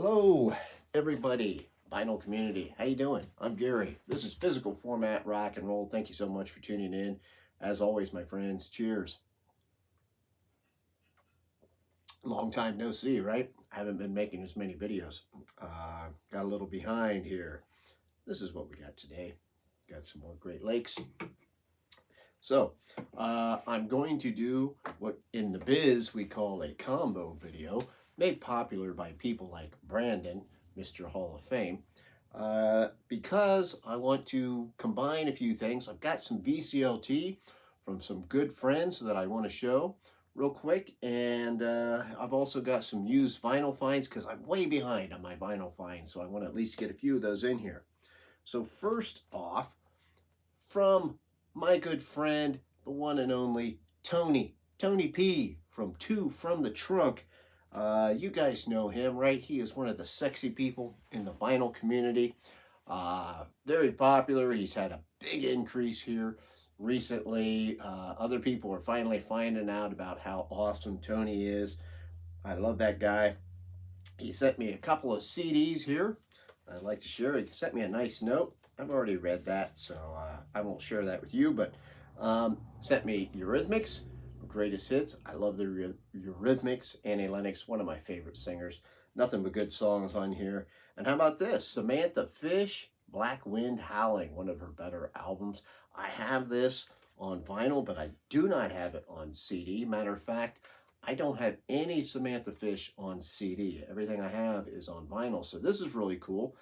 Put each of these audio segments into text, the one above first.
Hello, everybody, vinyl community. How you doing? I'm Gary. This is Physical Format Rock and Roll. Thank you so much for tuning in. As always, my friends, cheers. Long time no see, right? I haven't been making as many videos. Got a little behind here. This is what we got today. Got some more Great Lakes. So, I'm going to do what in the biz we call a combo video, made popular by people like Brandon, Mr. Hall of Fame, because I want to combine a few things. I've got some VCLT from some good friends that I want to show real quick, and I've also got some used vinyl finds because I'm way behind on my vinyl finds, so I want to at least get a few of those in here. So first off, from my good friend, the one and only Tony P from Two from the Trunk. You guys know him, right? He is one of the sexy people in the vinyl community. Very popular. He's had a big increase here recently. Other people are finally finding out about how awesome Tony is. I love that guy. He sent me a couple of CDs here I'd like to share. He sent me a nice note. I've already read that, so I won't share that with you, but sent me Eurythmics, Greatest Hits. I love the Eurythmics. Annie Lennox, one of my favorite singers. Nothing but good songs on here. And how about this? Samantha Fish, Black Wind Howling, one of her better albums. I have this on vinyl, but I do not have it on CD. Matter of fact, I don't have any Samantha Fish on CD. Everything I have is on vinyl. So this is really cool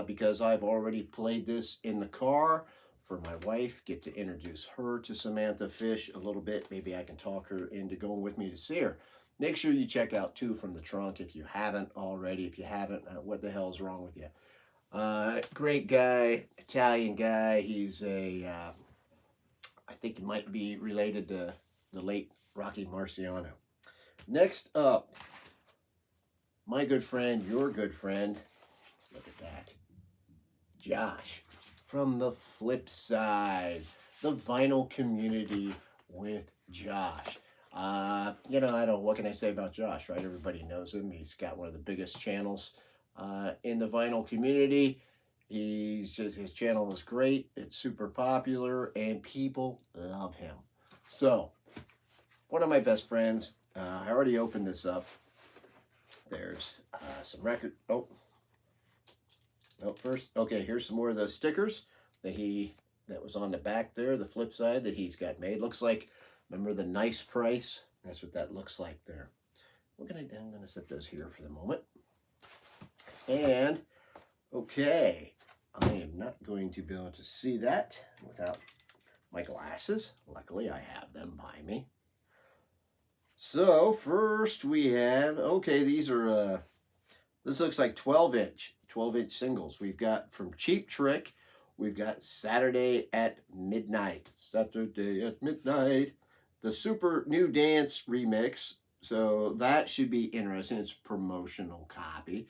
because I've already played this in the car for my wife. Get to introduce her to Samantha Fish a little bit. Maybe I can talk her into going with me to see her. Make sure you check out Two from the Trunk if you haven't already. If you haven't, what the hell is wrong with you? Great guy, Italian guy. He's I think he might be related to the late Rocky Marciano. Next up, my good friend, your good friend, look at that, Josh from the Flip Side, the vinyl community with Josh. What can I say about Josh, right? Everybody knows him. He's got one of the biggest channels in the vinyl community. His channel is great. It's super popular and people love him. So, one of my best friends, I already opened this up. There's some record. First, okay, here's some more of the stickers that was on the back there, the Flip Side that he's got made. Looks like, remember the nice price? That's what that looks like there. I'm gonna set those here for the moment. And okay, I am not going to be able to see that without my glasses. Luckily, I have them by me. So first we have, okay, these are, this looks like 12-inch singles. We've got from Cheap Trick, we've got Saturday at Midnight, the Super New Dance remix. So that should be interesting. It's a promotional copy.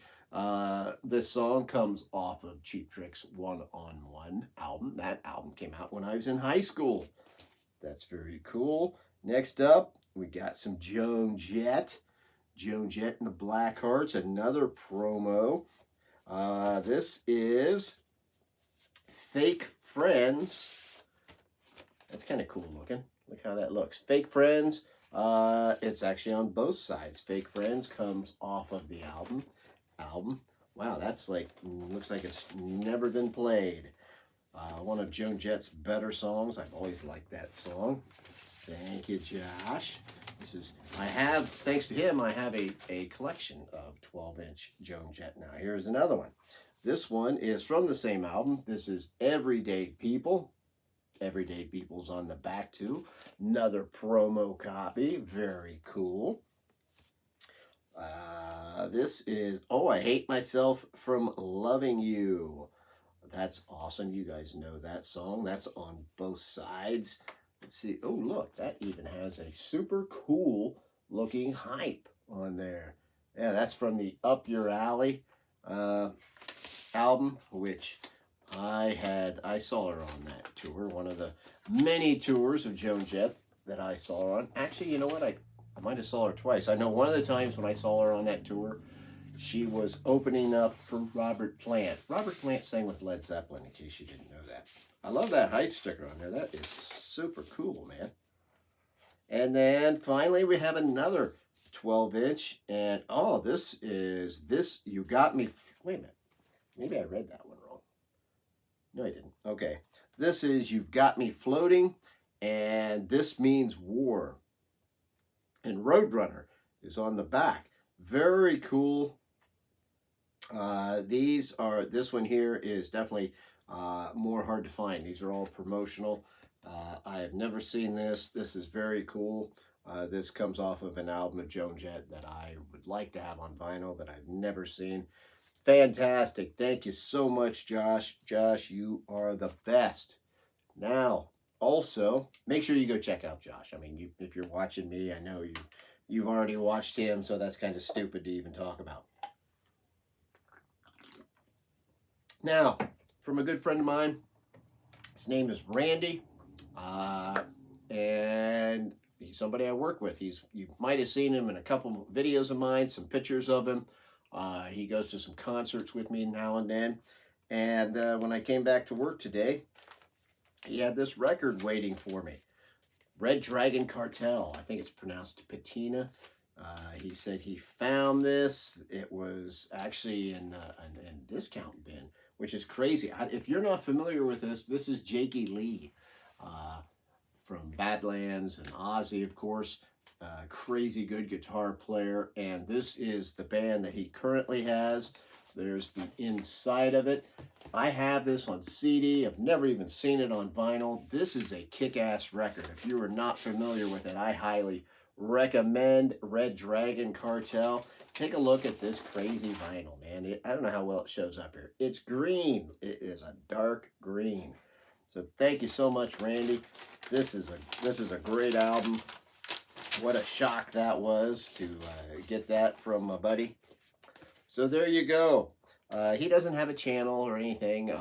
This song comes off of Cheap Trick's One-on-One album. That album came out when I was in high school. That's very cool. Next up, we got some Joan Jett. Joan Jett and the Blackhearts, another promo. This is Fake Friends. That's kind of cool looking. Look how that looks. Fake Friends. It's actually on both sides. Fake Friends comes off of the album. Wow, that's like, looks like it's never been played. One of Joan Jett's better songs. I've always liked that song. Thank you, Josh. Thanks to him, I have a collection of 12-inch Joan Jett. Now, here's another one. This one is from the same album. This is Everyday People. Everyday People's on the back, too. Another promo copy. Very cool. This is, I Hate Myself from Loving You. That's awesome. You guys know that song. That's on both sides. Let's see. Oh, look, that even has a super cool looking hype on there. Yeah, that's from the Up Your Alley album, which I saw her on that tour, one of the many tours of Joan Jett that I saw her on. Actually, you know what? I might have saw her twice. I know one of the times when I saw her on that tour, she was opening up for Robert Plant. Robert Plant sang with Led Zeppelin, in case you didn't know that. I love that hype sticker on there. That is super cool, man. And then finally we have another 12-inch. And oh, this You Got Me. Wait a minute. Maybe I read that one wrong. No, I didn't. Okay. This is You've Got Me Floating. And this means war. And Roadrunner is on the back. Very cool. This one here is definitely more hard to find. These are all promotional. I have never seen this. This is very cool. This comes off of an album of Joan Jett that I would like to have on vinyl that I've never seen. Fantastic. Thank you so much, Josh. Josh, you are the best. Now, also, make sure you go check out Josh. I mean, if you're watching me, I know you've already watched him, so that's kind of stupid to even talk about. Now, from a good friend of mine, his name is Randy, and he's somebody I work with. You might have seen him in a couple videos of mine, some pictures of him. He goes to some concerts with me now and then. And when I came back to work today, he had this record waiting for me. Red Dragon Cartel. I think it's pronounced Patina. He said he found this. It was actually in a discount bin, which is crazy. If you're not familiar with this is Jakey Lee from Badlands and Ozzy, of course. Crazy good guitar player. And this is the band that he currently has. There's the inside of it. I have this on CD. I've never even seen it on vinyl. This is a kick-ass record. If you are not familiar with it, I highly recommend Red Dragon Cartel. Take a look at this crazy vinyl, man. I don't know how well it shows up here. It's green. It is a dark green. So thank you so much, Randy. This is a great album. What a shock that was to get that from my buddy. So there you go. He doesn't have a channel or anything.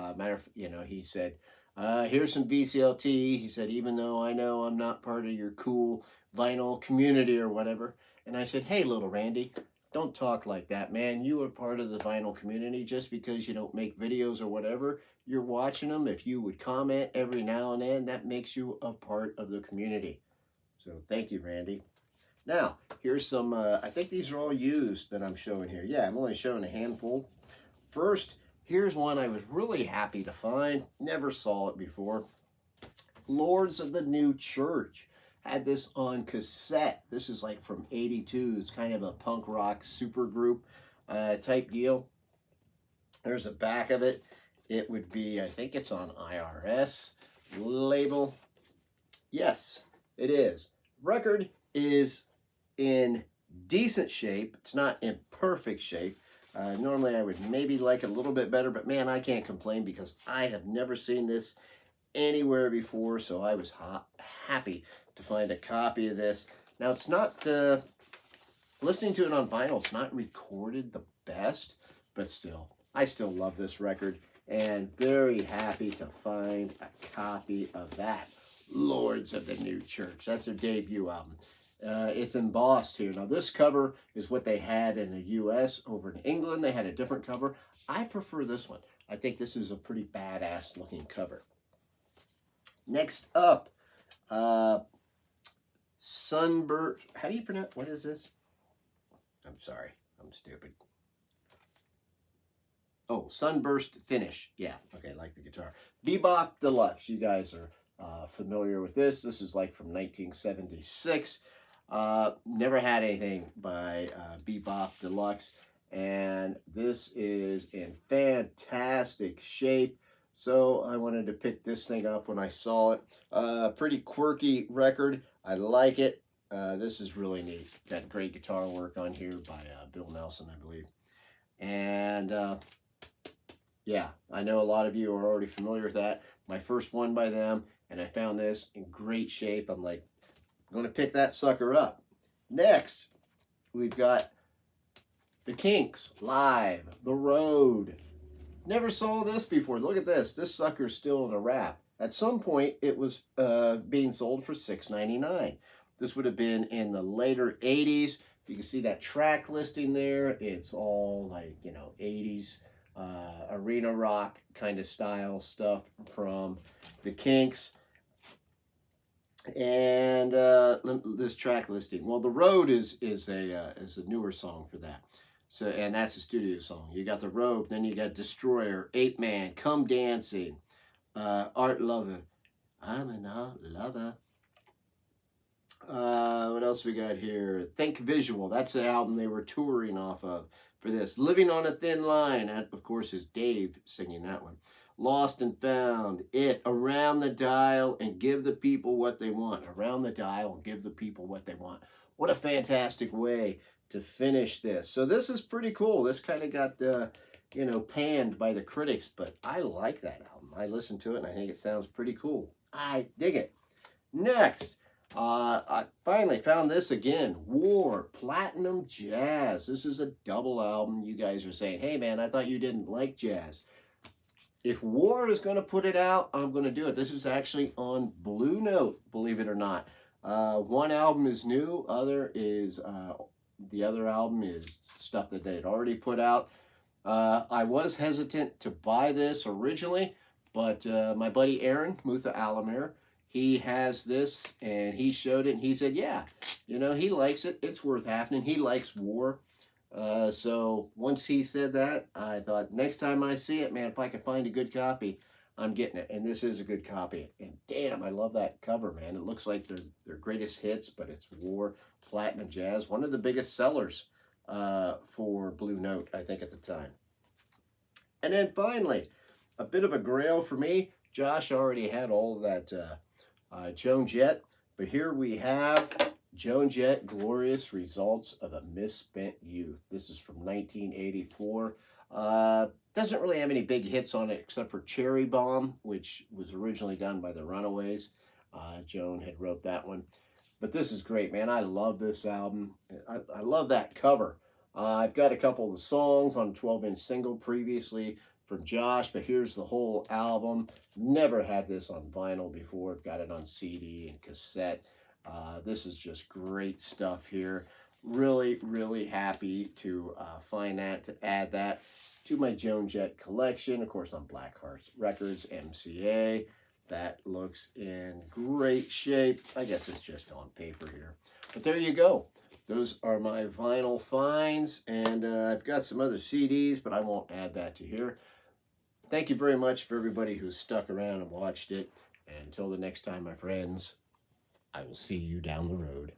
He said, here's some VCLT. He said, even though I know I'm not part of your cool vinyl community or whatever. And I said, hey, little Randy, don't talk like that, man. You are part of the vinyl community. Just because you don't make videos or whatever, you're watching them. If you would comment every now and then, that makes you a part of the community. So thank you, Randy. Now, here's some, I think these are all used that I'm showing here. Yeah, I'm only showing a handful. First, here's one I was really happy to find. Never saw it before. Lords of the New Church. Had this on cassette. This is like from '82. It's kind of a punk rock super group type deal. There's the back of it. It would be, I think it's on IRS label. Yes, it is. Record is in decent shape. It's not in perfect shape. Normally I would maybe like it a little bit better, but man, I can't complain because I have never seen this anywhere before, so I was happy to find a copy of this. Now, it's not, listening to it on vinyl, it's not recorded the best, but still, I still love this record, and very happy to find a copy of that. Lords of the New Church. That's their debut album. It's embossed here. Now, this cover is what they had in the U.S. Over in England, they had a different cover. I prefer this one. I think this is a pretty badass looking cover. Next up, Sunburst. How do you pronounce? What is this? I'm sorry. I'm stupid. Oh, Sunburst Finish. Yeah, okay, like the guitar. Bebop Deluxe. You guys are familiar with this. This is like from 1976. Never had anything by Bebop Deluxe. And this is in fantastic shape. So I wanted to pick this thing up when I saw it. Pretty quirky record. I like it. This is really neat. Got great guitar work on here by Bill Nelson, I believe. And yeah, I know a lot of you are already familiar with that. My first one by them, and I found this in great shape. I'm like, I'm going to pick that sucker up. Next, we've got the Kinks, Live, The Road. Never saw this before. Look at this. This sucker's still in a wrap. At some point, it was being sold for $6.99. This would have been in the later 80s. You can see that track listing there. It's all like, you know, 80s arena rock kind of style stuff from the Kinks. And this track listing. Well, The Road is a newer song for that. So, and that's a studio song. You got The Road, then you got Destroyer, Ape Man, Come Dancing, Art Lover, I'm an art lover. What else we got here? Think Visual. That's the album they were touring off of for this. Living on a Thin Line. That, of course, is Dave singing that one. Lost and Found. It. Around the Dial and Give the People What They Want. Around the Dial and Give the People What They Want. What a fantastic way to finish this. So this is pretty cool. This kind of got, you know, panned by the critics, but I like that album. I listened to it and I think it sounds pretty cool. I dig it. Next. I finally found this again. War, Platinum Jazz. This is a double album. You guys are saying, hey man, I thought you didn't like jazz. If War is going to put it out, I'm going to do it. This is actually on Blue Note, believe it or not. One album is new. The other album is stuff that they had already put out. I was hesitant to buy this originally, but my buddy Aaron, Mutha Alamir, he has this, and he showed it, and he said, yeah, you know, he likes it. It's worth happening. He likes War. So once he said that, I thought, next time I see it, man, if I can find a good copy, I'm getting it. And this is a good copy. And damn, I love that cover, man. It looks like their greatest hits, but it's War, Platinum Jazz. One of the biggest sellers for Blue Note, I think, at the time. And then finally, a bit of a grail for me. Josh already had all of that Joan Jett, but here we have Joan Jett, Glorious Results of a Misspent Youth. This is from 1984. Doesn't really have any big hits on it except for Cherry Bomb, which was originally done by the Runaways. Joan had wrote that one. But this is great, man. I love this album. I love that cover. I've got a couple of the songs on a 12-inch single previously from Josh, but here's the whole album. Never had this on vinyl before. I've got it on CD and cassette. This is just great stuff here. Really, really happy to find that, to add that to my Joan Jett collection. Of course, on Black Heart Records, MCA. That looks in great shape. I guess it's just on paper here. But there you go. Those are my vinyl finds. And I've got some other CDs, but I won't add that to here. Thank you very much for everybody who's stuck around and watched it. And until the next time, my friends, I will see you down the road.